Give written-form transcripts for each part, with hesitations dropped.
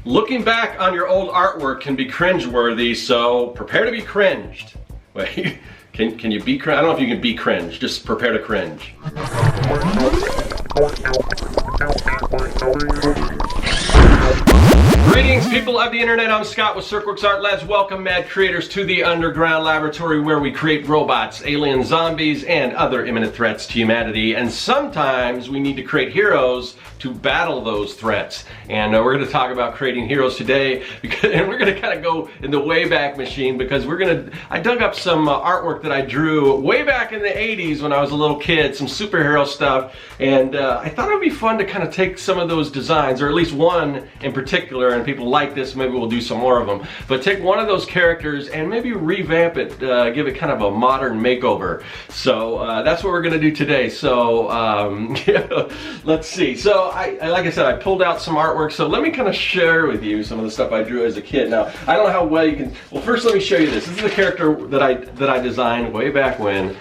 Looking back on your old artwork can be cringe-worthy, so prepare to be cringed. Wait, can you be cringe? I don't know if you can be cringe, just prepare to cringe. Greetings, people of the internet. I'm Scott with Serkworks Art Labs. Welcome, mad creators, to the underground laboratory where we create robots, alien zombies, and other imminent threats to humanity. And sometimes we need to create heroes to battle those threats. And we're going to talk about creating heroes today, and we're going to kind of go in the Wayback Machine because I dug up some artwork that I drew way back in the 80s when I was a little kid, some superhero stuff, and I thought it would be fun to kind of take some of those designs, or at least one in particular, and people like this, maybe we'll do some more of them, but take one of those characters and maybe revamp it, give it kind of a modern makeover. So that's what we're going to do today. So yeah, let's see. So like I said, I pulled out some artwork, so let me kind of share with you some of the stuff I drew as a kid. Now, I don't know how well you can, well, first let me show you this. This is the character that I designed way back when.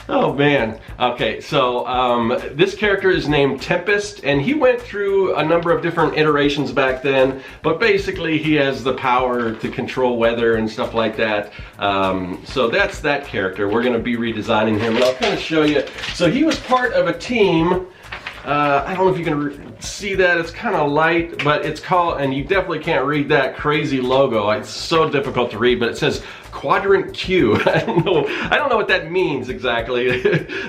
Oh man. Okay, so this character is named Tempest, and he went through a number of different iterations back then, but basically he has the power to control weather and stuff like that. So that's that character. We're going to be redesigning him, and I'll kind of show you. So he was part of a team. I don't know if you can see that, it's kind of light, but it's called, and you definitely can't read that crazy logo. It's so difficult to read, but it says Quadrant Q. I don't know what that means exactly,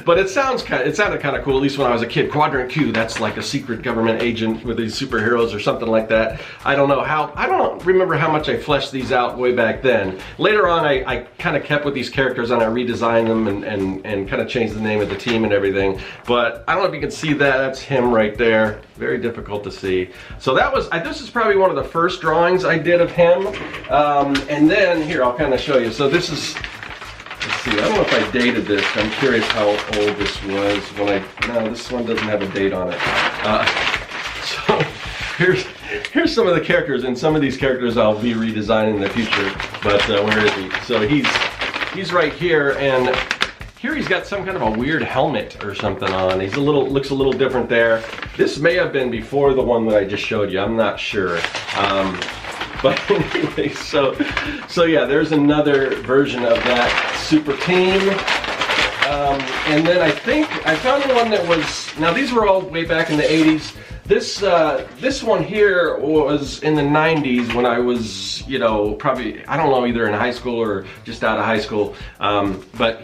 but it sounded kind of cool, at least when I was a kid. Quadrant Q, that's like a secret government agent with these superheroes or something like that. I don't remember how much I fleshed these out way back then. Later on, I kind of kept with these characters and I redesigned them and kind of changed the name of the team and everything. But I don't know if you can see that. That's him right there. Very difficult to see. So that was, this is probably one of the first drawings I did of him. And then here, I'll kind of show you. So this is, let's see, I don't know if I dated this. I'm curious how old this was when no, this one doesn't have a date on it. So here's some of the characters, and some of these characters I'll be redesigning in the future. But where is he? So he's right here, and here he's got some kind of a weird helmet or something on. He's looks a little different there. This may have been before the one that I just showed you. I'm not sure. But anyway, so yeah, there's another version of that super team. And then I think I found the one that was, now these were all way back in the 80s. This one here was in the 90s when I was, probably, I don't know, either in high school or just out of high school. But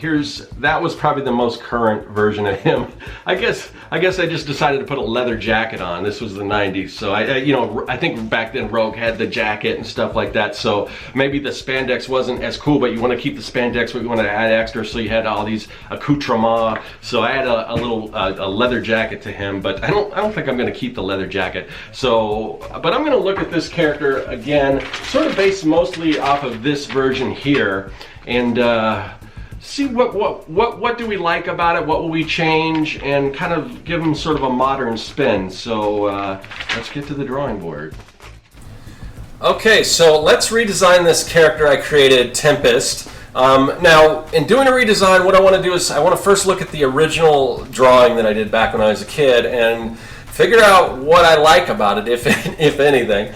that was probably the most current version of him. I guess I just decided to put a leather jacket on. This was the 90s, so I think back then Rogue had the jacket and stuff like that. So maybe the spandex wasn't as cool, but you want to keep the spandex, but you want to add extra, so you had all these accoutrements. So I had a little leather jacket to him, but I don't think I'm going to keep the leather jacket. So, but I'm going to look at this character again, sort of based mostly off of this version here, and see what do we like about it, what will we change, and kind of give him sort of a modern spin. So let's get to the drawing board. Okay, so let's redesign this character I created, Tempest. Now, in doing a redesign, what I want to do is I want to first look at the original drawing that I did back when I was a kid and figure out what I like about it, if anything.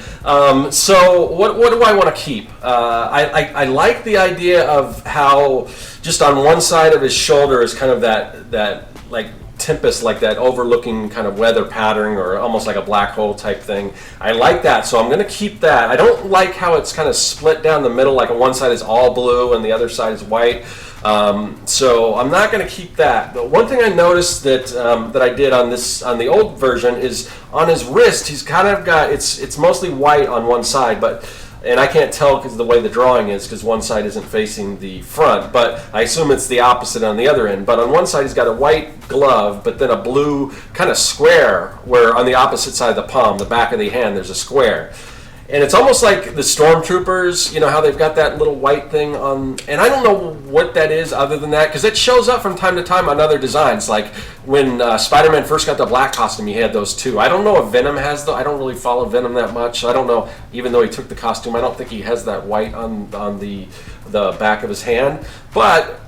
So what do I want to keep? I like the idea of how just on one side of his shoulder is kind of that like Tempest, like that overlooking kind of weather pattern, or almost like a black hole type thing. I like that, so I'm going to keep that. I don't like how it's kind of split down the middle, like on one side is all blue and the other side is white. So I'm not going to keep that. But one thing I noticed that I did on the old version is on his wrist, he's kind of got, it's mostly white on one side, and I can't tell because the way the drawing is, because one side isn't facing the front, but I assume it's the opposite on the other end. But on one side he's got a white glove, but then a blue kind of square, where on the opposite side of the palm, the back of the hand, there's a square. And it's almost like the stormtroopers, how they've got that little white thing on, and I don't know what that is other than that, because it shows up from time to time on other designs. Like when Spider-Man first got the black costume, he had those too. I don't know if Venom has I don't really follow Venom that much. I don't know, even though he took the costume, I don't think he has that white on the back of his hand. But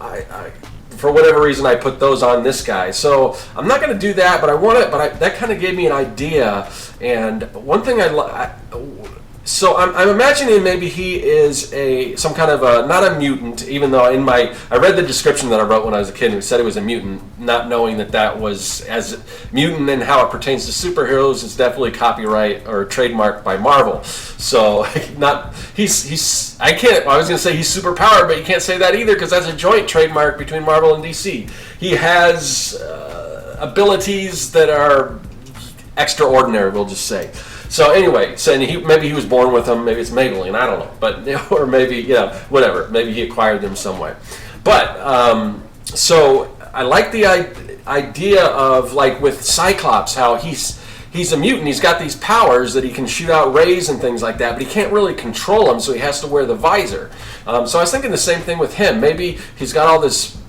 for whatever reason, I put those on this guy. So I'm not going to do that, but I want it. But that kind of gave me an idea. And one thing so I'm imagining maybe he is some kind of not a mutant, even though I read the description that I wrote when I was a kid, and it said he was a mutant, not knowing that was as mutant and how it pertains to superheroes is definitely copyright or trademarked by Marvel. So I was going to say he's super powered, but you can't say that either because that's a joint trademark between Marvel and DC. He has abilities that are extraordinary, we'll just say. So anyway, maybe he was born with them, maybe it's Maybelline, I don't know, but or maybe whatever, maybe he acquired them some way. But so I like the idea of like with Cyclops, how he's a mutant, he's got these powers that he can shoot out rays and things like that, but he can't really control them, so he has to wear the visor. So I was thinking the same thing with him. Maybe he's got all this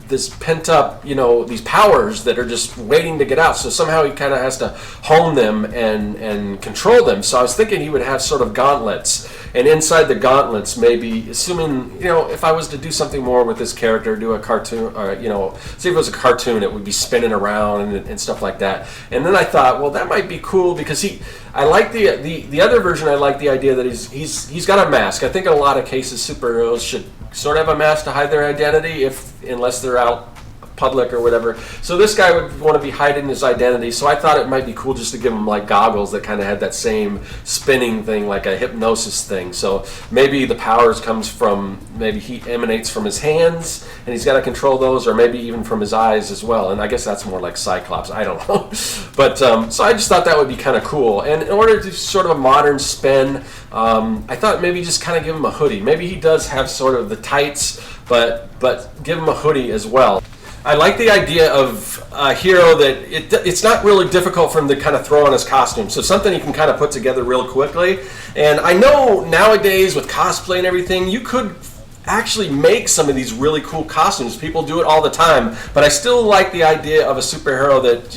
pent up, these powers that are just waiting to get out. So somehow he kind of has to hone them and control them. So I was thinking he would have sort of gauntlets. And inside the gauntlets, maybe, assuming, if I was to do something more with this character, do a cartoon, or, see if it was a cartoon, it would be spinning around and stuff like that. And then I thought, well, that might be cool because I like the other version. I like the idea that he's got a mask. I think in a lot of cases, superheroes should sort of have a mask to hide their identity unless they're out public or whatever. So this guy would want to be hiding his identity. So I thought it might be cool just to give him like goggles that kind of had that same spinning thing, like a hypnosis thing. So maybe the powers comes from, maybe he emanates from his hands and he's got to control those, or maybe even from his eyes as well. And I guess that's more like Cyclops. I don't know. But so I just thought that would be kind of cool. And in order to do sort of a modern spin, I thought maybe just kind of give him a hoodie. Maybe he does have sort of the tights, but give him a hoodie as well. I like the idea of a hero that it's not really difficult for him to kind of throw on his costume. So something he can kind of put together real quickly. And I know nowadays with cosplay and everything, you could actually make some of these really cool costumes. People do it all the time, but I still like the idea of a superhero that,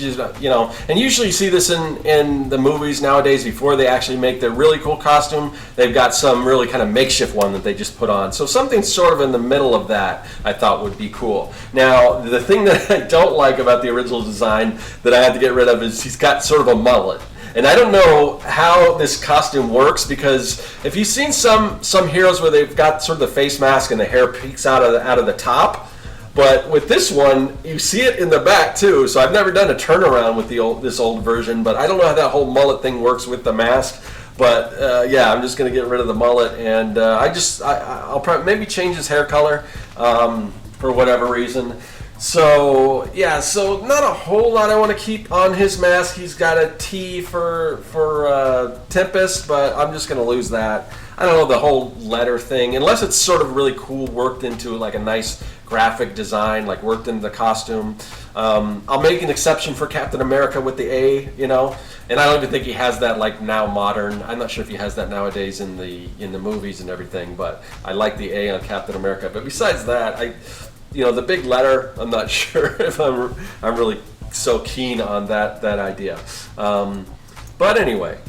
and usually you see this in the movies nowadays before they actually make their really cool costume. They've got some really kind of makeshift one that they just put on. So something sort of in the middle of that I thought would be cool. Now, the thing that I don't like about the original design that I had to get rid of is he's got sort of a mullet. And I don't know how this costume works, because if you've seen some heroes where they've got sort of the face mask and the hair peeks out of the top, but with this one you see it in the back too. So I've never done a turnaround with this old version, but I don't know how that whole mullet thing works with the mask. But yeah, I'm just going to get rid of the mullet, and I'll probably maybe change his hair color for whatever reason. So yeah, so not a whole lot I want to keep on his mask. He's got a T for Tempest, but I'm just going to lose that. I don't know, the whole letter thing, unless it's sort of really cool, worked into like a nice graphic design, like worked into the costume. I'll make an exception for Captain America with the A, and I don't even think he has that like now modern. I'm not sure if he has that nowadays in the movies and everything, but I like the A on Captain America. But besides that, the big letter, I'm not sure if I'm really so keen on that idea. But anyway,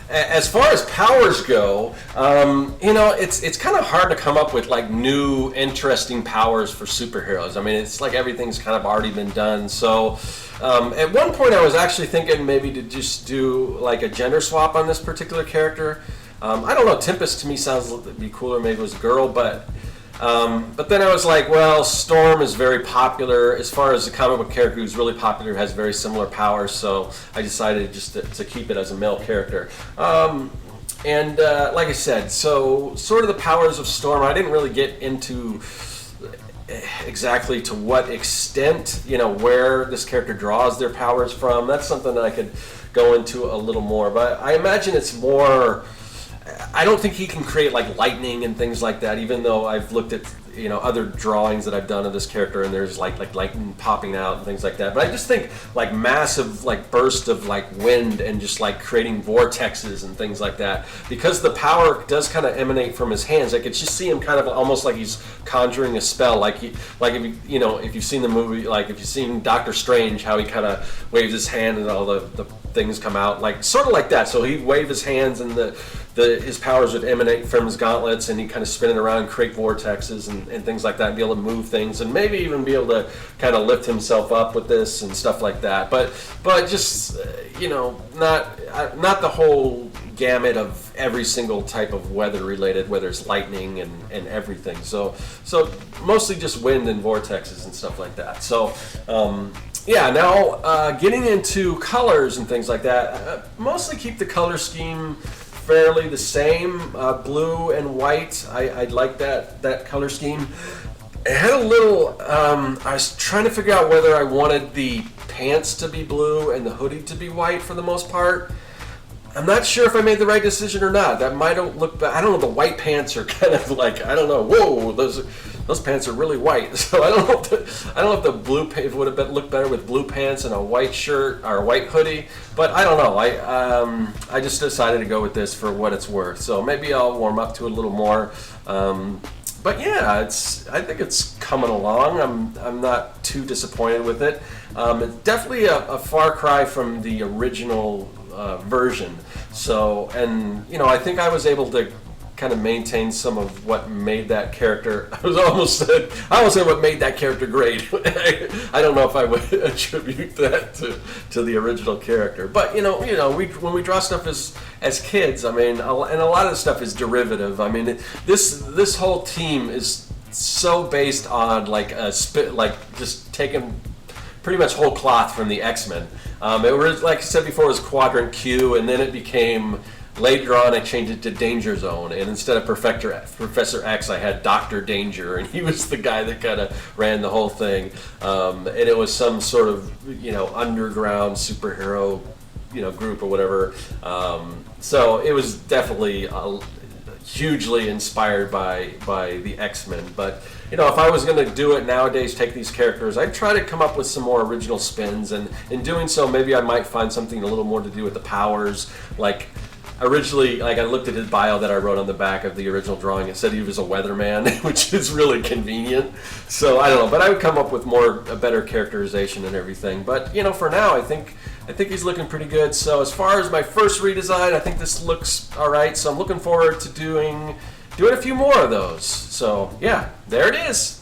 as far as powers go, it's kind of hard to come up with like new interesting powers for superheroes. I mean, it's like everything's kind of already been done. So at one point I was actually thinking maybe to just do like a gender swap on this particular character. I don't know, Tempest to me sounds a little bit cooler, maybe it was a girl, but then I was like, well, Storm is very popular as far as a comic book character who's really popular, has very similar powers, so I decided just to keep it as a male character. Like I said, so sort of the powers of Storm, I didn't really get into exactly to what extent, where this character draws their powers from. That's something that I could go into a little more, but I imagine it's more... I don't think he can create like lightning and things like that, even though I've looked at other drawings that I've done of this character and there's like lightning popping out and things like that. But I just think like massive like burst of like wind and just like creating vortexes and things like that, because the power does kind of emanate from his hands. I could just see him kind of almost like he's conjuring a spell, like if you've seen the movie, like if you've seen Doctor Strange, how he kind of waves his hand and all the things come out, like sort of like that. So he'd wave his hands and the his powers would emanate from his gauntlets, and he'd kind of spin it around and create vortexes and things like that, and be able to move things, and maybe even be able to kind of lift himself up with this and stuff like that. But just you know, not the whole gamut of every single type of weather related, whether it's lightning and everything. So mostly just wind and vortexes and stuff like that. So yeah, now getting into colors and things like that, mostly keep the color scheme fairly the same, blue and white. I like that color scheme. I had a little, I was trying to figure out whether I wanted the pants to be blue and the hoodie to be white for the most part. I'm not sure if I made the right decision or not. That might look bad. I don't know, the white pants are kind of like, I don't know, whoa, those pants are really white. So I don't know if the blue pants would have looked better with blue pants and a white shirt or a white hoodie, but I don't know. I just decided to go with this for what it's worth. So maybe I'll warm up to it a little more. But yeah, I think it's coming along. I'm not too disappointed with it. It's definitely a far cry from the original version. So, and you know, I think I was able to kind of maintain some of what made that character. I almost said what made that character great. I don't know if I would attribute that to the original character, but you know, when we draw stuff as kids, I mean, and a lot of the stuff is derivative. I mean, this whole team is so based on like just taking pretty much whole cloth from the X-Men. It was, like I said before, it was Quadrant Q, and then it became, later on I changed it to Danger Zone, and instead of Professor X, I had Dr. Danger, and he was the guy that kind of ran the whole thing. And it was some sort of, you know, underground superhero, you know, group or whatever. So it was definitely hugely inspired by the X-Men. But you know, if I was going to do it nowadays, take these characters, I'd try to come up with some more original spins, and in doing so, maybe I might find something a little more to do with the powers. Like originally, like I looked at his bio that I wrote on the back of the original drawing. It said he was a weatherman, which is really convenient. So I don't know, but I would come up with a better characterization and everything. But you know, for now, I think he's looking pretty good. So as far as my first redesign, I think this looks all right. So I'm looking forward to doing a few more of those. So yeah, there it is.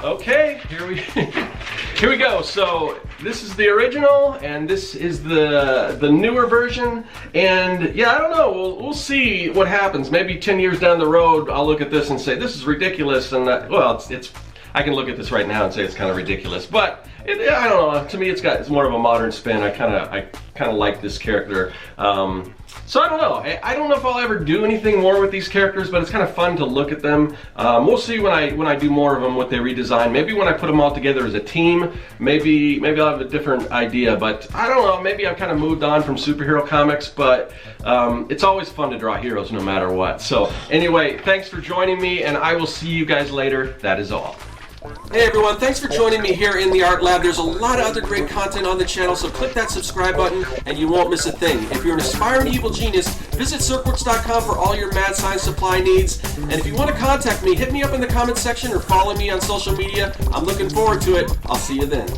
Okay, here we go. So this is the original, and this is the newer version. And yeah, I don't know. We'll see what happens. Maybe 10 years down the road, I'll look at this and say this is ridiculous. And well, it's I can look at this right now and say it's kind of ridiculous. But I don't know. To me, it's more of a modern spin. I kind of like this character. So I don't know. I don't know if I'll ever do anything more with these characters, but it's kind of fun to look at them. We'll see when I do more of them, what they redesign. Maybe when I put them all together as a team, maybe I'll have a different idea. But I don't know. Maybe I've kind of moved on from superhero comics, but it's always fun to draw heroes no matter what. So anyway, thanks for joining me, and I will see you guys later. That is all. Hey everyone, thanks for joining me here in the Art Lab. There's a lot of other great content on the channel, so click that subscribe button and you won't miss a thing. If you're an aspiring evil genius, visit Serkworks.com for all your mad science supply needs. And if you want to contact me, hit me up in the comments section or follow me on social media. I'm looking forward to it. I'll see you then.